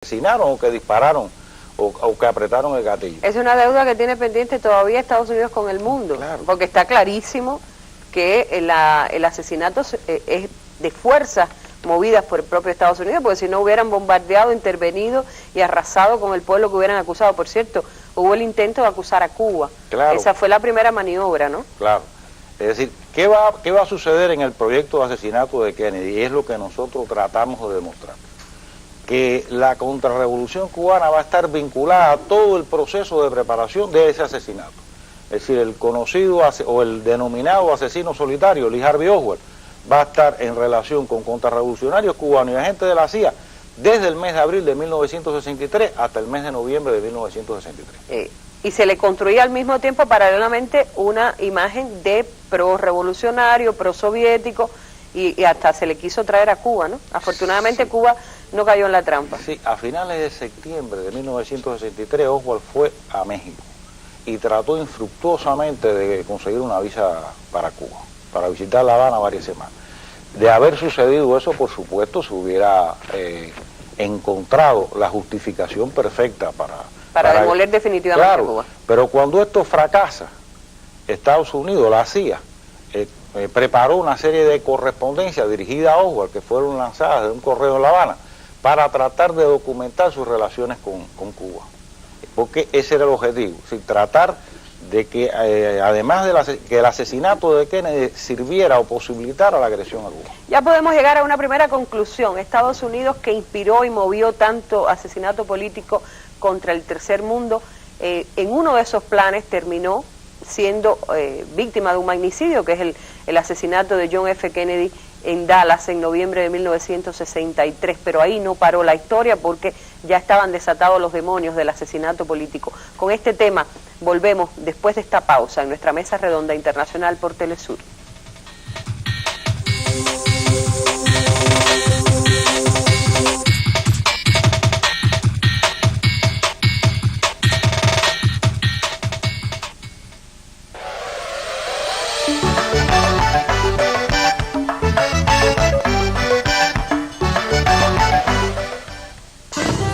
asesinaron o que dispararon o que apretaron el gatillo. Es una deuda que tiene pendiente todavía Estados Unidos con el mundo, claro, porque está clarísimo que el asesinato es de fuerzas movidas por el propio Estados Unidos, porque si no hubieran bombardeado, intervenido y arrasado con el pueblo que hubieran acusado. Por cierto, hubo el intento de acusar a Cuba. Claro. Esa fue la primera maniobra, ¿no? Claro. Es decir, ¿qué va a suceder en el proyecto de asesinato de Kennedy? Y es lo que nosotros tratamos de demostrar. Que la contrarrevolución cubana va a estar vinculada a todo el proceso de preparación de ese asesinato. Es decir, el conocido o el denominado asesino solitario, Lee Harvey Oswald, va a estar en relación con contrarrevolucionarios cubanos y agentes de la CIA desde el mes de abril de 1963 hasta el mes de noviembre de 1963. Y se le construía al mismo tiempo, paralelamente, una imagen de pro-revolucionario, pro-soviético, y hasta se le quiso traer a Cuba, ¿no? Afortunadamente sí. Cuba no cayó en la trampa. Sí, a finales de septiembre de 1963 Oswald fue a México y trató infructuosamente de conseguir una visa para Cuba, para visitar La Habana varias semanas. De haber sucedido eso, por supuesto, se hubiera encontrado la justificación perfecta para demoler definitivamente claro, Cuba. Pero cuando esto fracasa, Estados Unidos, la CIA, preparó una serie de correspondencias dirigidas a Oswald que fueron lanzadas de un correo en La Habana para tratar de documentar sus relaciones con Cuba. Porque ese era el objetivo, tratar de que además de que el asesinato de Kennedy sirviera o posibilitara la agresión a Cuba. Ya podemos llegar a una primera conclusión. Estados Unidos, que inspiró y movió tanto asesinato político contra el tercer mundo, en uno de esos planes terminó siendo víctima de un magnicidio, que es el asesinato de John F. Kennedy en Dallas en noviembre de 1963, pero ahí no paró la historia porque ya estaban desatados los demonios del asesinato político. Con este tema volvemos después de esta pausa en nuestra mesa redonda internacional por Telesur.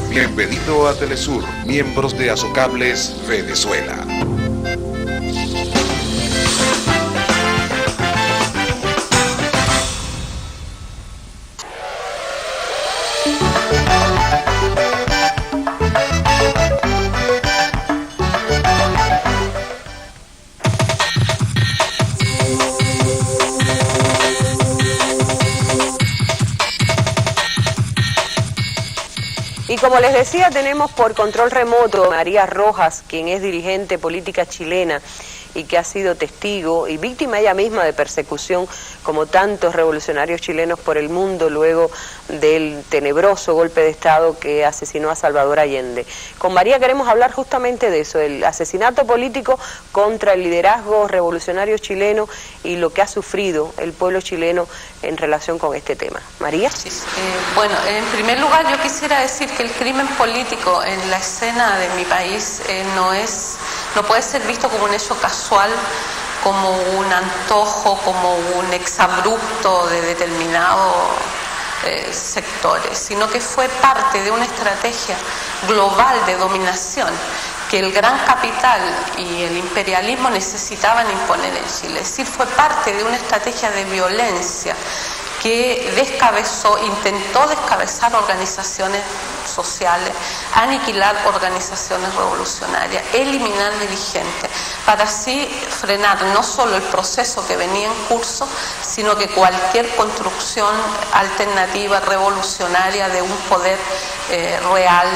Bienvenido a Telesur, miembros de Azocables Venezuela. Y como les decía, tenemos por control remoto a María Rojas, quien es dirigente política chilena y que ha sido testigo y víctima ella misma de persecución como tantos revolucionarios chilenos por el mundo luego del tenebroso golpe de Estado que asesinó a Salvador Allende. Con María queremos hablar justamente de eso, el asesinato político contra el liderazgo revolucionario chileno y lo que ha sufrido el pueblo chileno en relación con este tema. María. Sí, bueno, en primer lugar yo quisiera decir que el crimen político en la escena de mi país no puede ser visto como un hecho casual, como un antojo, como un exabrupto de determinados sectores, sino que fue parte de una estrategia global de dominación que el gran capital y el imperialismo necesitaban imponer en Chile. Es decir, fue parte de una estrategia de violencia que intentó descabezar organizaciones sociales, aniquilar organizaciones revolucionarias, eliminar dirigentes, para así frenar no solo el proceso que venía en curso, sino que cualquier construcción alternativa, revolucionaria de un poder real,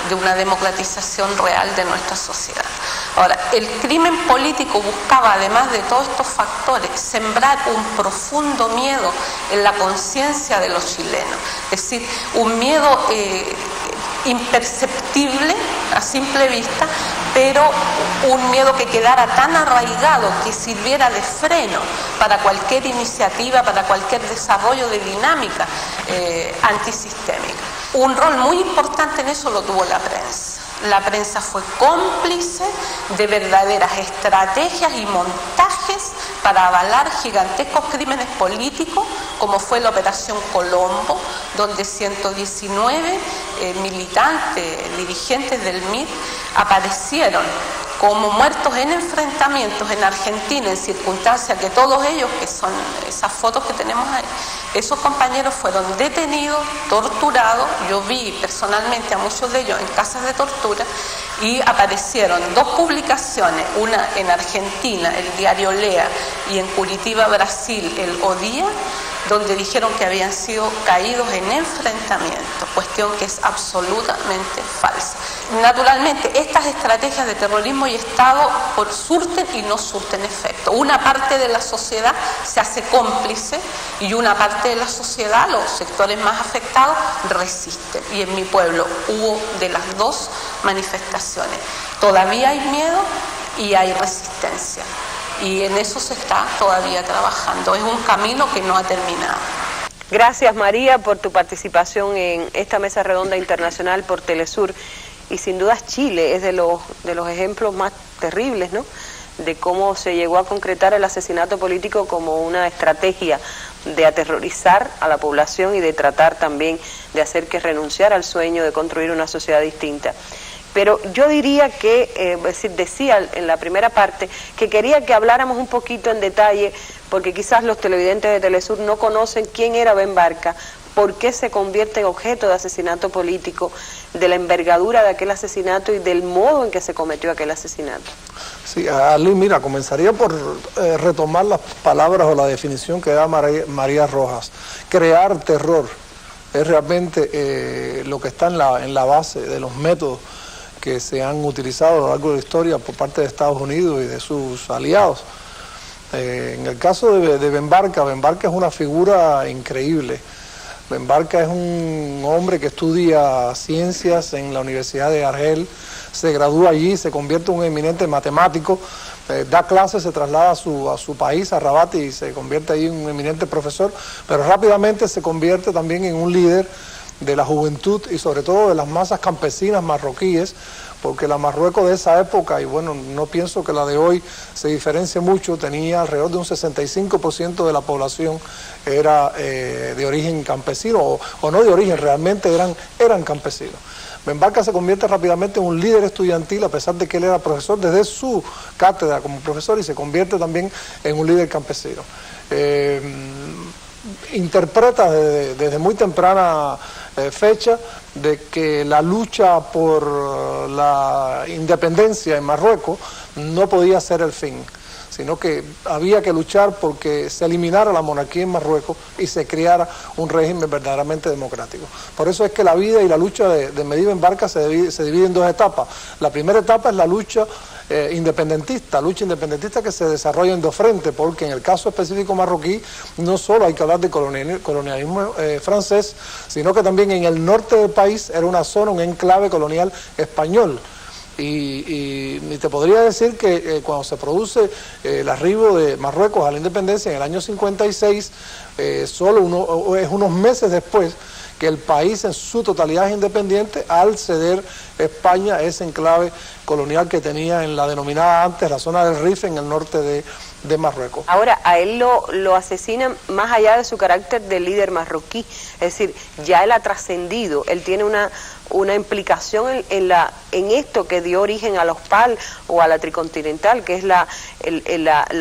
de una democratización real de nuestra sociedad. Ahora, el crimen político buscaba, además de todos estos factores, sembrar un profundo miedo en la conciencia de los chilenos, es decir, un miedo imperceptible a simple vista, pero un miedo que quedara tan arraigado que sirviera de freno para cualquier iniciativa, para cualquier desarrollo de dinámica antisistémica. Un rol muy importante en eso lo tuvo la prensa. La prensa fue cómplice de verdaderas estrategias y montajes para avalar gigantescos crímenes políticos como fue la Operación Colombo, donde 119 militantes, dirigentes del MIR aparecieron como muertos en enfrentamientos en Argentina, en circunstancias que todos ellos, que son esas fotos que tenemos ahí, esos compañeros fueron detenidos, torturados. Yo vi personalmente a muchos de ellos en casas de tortura y aparecieron dos publicaciones, una en Argentina, el diario Lea, y en Curitiba, Brasil, el O Día, donde dijeron que habían sido caídos en enfrentamiento, cuestión que es absolutamente falsa. Naturalmente, estas estrategias de terrorismo y Estado surten y no surten efecto. Una parte de la sociedad se hace cómplice y una parte de la sociedad, los sectores más afectados, resisten. Y en mi pueblo hubo de las dos manifestaciones. Todavía hay miedo y hay resistencia. Y en eso se está todavía trabajando. Es un camino que no ha terminado. Gracias, María, por tu participación en esta mesa redonda internacional por Telesur. Y sin duda Chile es de los ejemplos más terribles, ¿no?, de cómo se llegó a concretar el asesinato político como una estrategia de aterrorizar a la población y de tratar también de hacer que renunciara al sueño de construir una sociedad distinta. Pero yo diría que, decía en la primera parte, que quería que habláramos un poquito en detalle, porque quizás los televidentes de Telesur no conocen quién era Ben Barca, por qué se convierte en objeto de asesinato político, de la envergadura de aquel asesinato y del modo en que se cometió aquel asesinato. Sí, Ali, mira, comenzaría por retomar las palabras o la definición que da María Rojas. Crear terror es realmente lo que está en la base de los métodos que se han utilizado a lo largo de la historia por parte de Estados Unidos y de sus aliados. En el caso de Ben Barca es una figura increíble. Ben Barca es un hombre que estudia ciencias en la Universidad de Argel, se gradúa allí, se convierte en un eminente matemático, da clases, se traslada a su país, a Rabat, y se convierte ahí en un eminente profesor, pero rápidamente se convierte también en un líder de la juventud y sobre todo de las masas campesinas marroquíes, porque la Marruecos de esa época, y bueno, no pienso que la de hoy se diferencie mucho, tenía alrededor de un 65% de la población era de origen campesino, o no de origen, realmente eran campesinos. Ben Barca se convierte rápidamente en un líder estudiantil, a pesar de que él era profesor desde su cátedra como profesor, y se convierte también en un líder campesino. Interpreta desde muy temprana fecha de que la lucha por la independencia en Marruecos no podía ser el fin, sino que había que luchar porque se eliminara la monarquía en Marruecos y se creara un régimen verdaderamente democrático. Por eso es que la vida y la lucha de Mehdi Ben Barca se divide en dos etapas. La primera etapa es la lucha independentista que se desarrolla en dos frentes, porque en el caso específico marroquí no solo hay que hablar de colonialismo francés, sino que también en el norte del país era una zona, un enclave colonial español. Y te podría decir que cuando se produce el arribo de Marruecos a la independencia en el año 56, solo unos meses después que el país en su totalidad es independiente al ceder España ese enclave colonial que tenía en la denominada antes la zona del Rif en el norte de Marruecos. Ahora, a él lo asesinan más allá de su carácter de líder marroquí, es decir, ya él ha trascendido, él tiene una implicación en esto que dio origen a los PAL o a la Tricontinental, que es la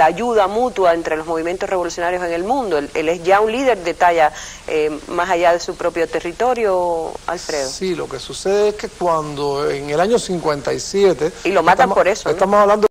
ayuda mutua entre los movimientos revolucionarios en el mundo. Él es ya un líder de talla más allá de su propio territorio, Alfredo. Sí, lo que sucede es que cuando en el año 57... Y lo matan por eso, ¿no? Estamos hablando